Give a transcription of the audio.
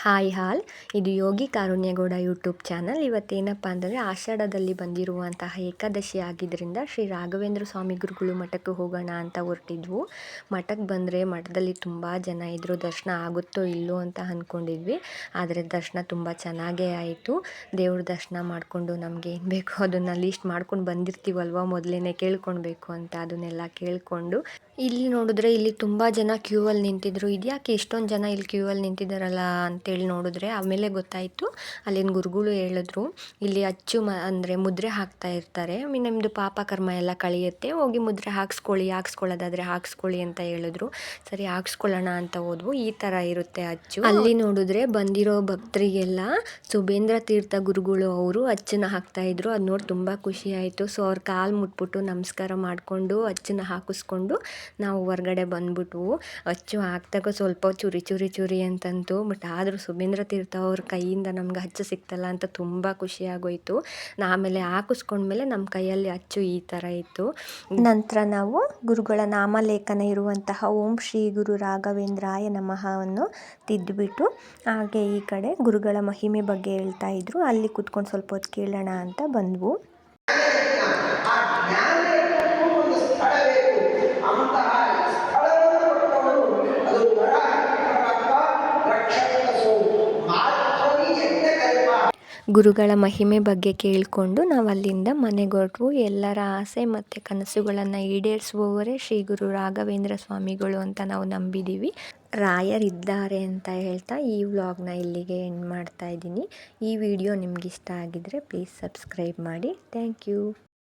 Hi ಹಾಲ್, ಇದು Yogi ಕಾರುಣ್ಯಗೌಡ YouTube channel. ಇವತ್ತೇನಪ್ಪ ಅಂದರೆ ಆಷಾಢದಲ್ಲಿ ಬಂದಿರುವಂತಹ ಏಕಾದಶಿ ಆಗಿದ್ದರಿಂದ ಶ್ರೀ ರಾಘವೇಂದ್ರ ಸ್ವಾಮಿ ಗುರುಗಳು ಮಠಕ್ಕೆ ಹೋಗೋಣ ಅಂತ ಹೊರಟಿದ್ವು. ಮಠಕ್ಕೆ ಬಂದರೆ ಮಠದಲ್ಲಿ ತುಂಬ ಜನ ಇದ್ದರು. ದರ್ಶನ ಆಗುತ್ತೋ ಇಲ್ಲೋ ಅಂತ ಅಂದ್ಕೊಂಡಿದ್ವಿ. ಆದರೆ ದರ್ಶನ ತುಂಬ ಚೆನ್ನಾಗೇ ಆಯಿತು. ದೇವ್ರ ದರ್ಶನ ಮಾಡಿಕೊಂಡು ನಮಗೆ ಏನು ಬೇಕೋ ಅದನ್ನು ಲೀಸ್ಟ್ ಮಾಡ್ಕೊಂಡು ಬಂದಿರ್ತೀವಲ್ವ, ಮೊದಲೇ ಕೇಳ್ಕೊಳ್ಬೇಕು ಅಂತ ಅದನ್ನೆಲ್ಲ ಕೇಳಿಕೊಂಡು ಇಲ್ಲಿ ನೋಡಿದ್ರೆ ಇಲ್ಲಿ ತುಂಬ ಜನ ಕ್ಯೂ ಅಲ್ಲಿ ನಿಂತಿದ್ರು. ಇದ್ಯಾಕೆ ಇಷ್ಟೊಂದು ಜನ ಇಲ್ಲಿ ಕ್ಯೂ ಅಲ್ಲಿ ನಿಂತಿದ್ದಾರಲ್ಲ ಅಂತೇಳಿ ನೋಡಿದ್ರೆ ಆಮೇಲೆ ಗೊತ್ತಾಯಿತು. ಅಲ್ಲಿನ ಗುರುಗಳು ಹೇಳಿದ್ರು, ಇಲ್ಲಿ ಅಚ್ಚು ಅಂದರೆ ಮುದ್ರೆ ಹಾಕ್ತಾ ಇರ್ತಾರೆ, ನಿಮ್ಮದು ಪಾಪ ಕರ್ಮ ಎಲ್ಲ ಕಳೆಯುತ್ತೆ, ಹೋಗಿ ಮುದ್ರೆ ಹಾಕ್ಸ್ಕೊಳ್ಳೋದಾದರೆ ಹಾಕ್ಸ್ಕೊಳ್ಳಿ ಅಂತ ಹೇಳಿದ್ರು. ಸರಿ ಹಾಕ್ಸ್ಕೊಳ್ಳೋಣ ಅಂತ ಹೋದ್ವು. ಈ ಥರ ಇರುತ್ತೆ ಅಚ್ಚು. ಅಲ್ಲಿ ನೋಡಿದ್ರೆ ಬಂದಿರೋ ಭಕ್ತರಿಗೆಲ್ಲ ಸುಬೇಂದ್ರ ತೀರ್ಥ ಗುರುಗಳು ಅವರು ಅಚ್ಚನ್ನ ಹಾಕ್ತಾ ಇದ್ರು. ಅದು ನೋಡಿ ತುಂಬ ಖುಷಿ ಆಯಿತು. ಸೊ ಅವ್ರ ಕಾಲು ಮುಟ್ಬಿಟ್ಟು ನಮಸ್ಕಾರ ಮಾಡಿಕೊಂಡು ಅಚ್ಚನ್ನ ಹಾಕಿಸ್ಕೊಂಡು ನಾವು ಹೊರ್ಗಡೆ ಬಂದ್ಬಿಟ್ವು. ಅಚ್ಚು ಹಾಕ್ದಾಗ ಸ್ವಲ್ಪ ಚುರಿ ಅಂತಂತು. ಬಟ್ ಆದರೂ ಸುಬೇಂದ್ರ ತೀರ್ಥ ಅವ್ರ ಕೈಯಿಂದ ನಮ್ಗೆ ಅಚ್ಚು ಸಿಕ್ತಲ್ಲ ಅಂತ ತುಂಬ ಖುಷಿಯಾಗೋಯಿತು. ಆಮೇಲೆ ಹಾಕಿಸ್ಕೊಂಡ್ಮೇಲೆ ನಮ್ಮ ಕೈಯಲ್ಲಿ ಅಚ್ಚು ಈ ಥರ ಇತ್ತು. ನಂತರ ನಾವು ಗುರುಗಳ ನಾಮಲೇಖನ ಇರುವಂತಹ ಓಂ ಶ್ರೀ ಗುರು ರಾಘವೇಂದ್ರಾಯ ನಮಃವನ್ನು ತಿದ್ದುಬಿಟ್ಟು ಹಾಗೆ ಈ ಕಡೆ ಗುರುಗಳ ಮಹಿಮೆ ಬಗ್ಗೆ ಹೇಳ್ತಾ ಇದ್ರು. ಅಲ್ಲಿ ಕೂತ್ಕೊಂಡು ಸ್ವಲ್ಪ ಹೊತ್ತು ಕೇಳೋಣ ಅಂತ ಬಂದ್ವು. ಗುರುಗಳ ಮಹಿಮೆ ಬಗ್ಗೆ ಕೇಳಿಕೊಂಡು ನಾವು ಅಲ್ಲಿಂದ ಮನೆಗೊಟ್ವು. ಎಲ್ಲರ ಆಸೆ ಮತ್ತು ಕನಸುಗಳನ್ನು ಈಡೇರಿಸುವವರೇ ಶ್ರೀ ಗುರು ರಾಘವೇಂದ್ರ ಸ್ವಾಮಿಗಳು ಅಂತ ನಾವು ನಂಬಿದ್ದೀವಿ. ರಾಯರಿದ್ದಾರೆ ಅಂತ ಹೇಳ್ತಾ ಈ ವ್ಲಾಗ್ನ ಇಲ್ಲಿಗೆ ಎಂಡ್ ಮಾಡ್ತಾ ಇದ್ದೀನಿ. ಈ ವಿಡಿಯೋ ನಿಮ್ಗೆ ಇಷ್ಟ ಆಗಿದ್ದರೆ ಪ್ಲೀಸ್ ಸಬ್ಸ್ಕ್ರೈಬ್ ಮಾಡಿ. Thank you.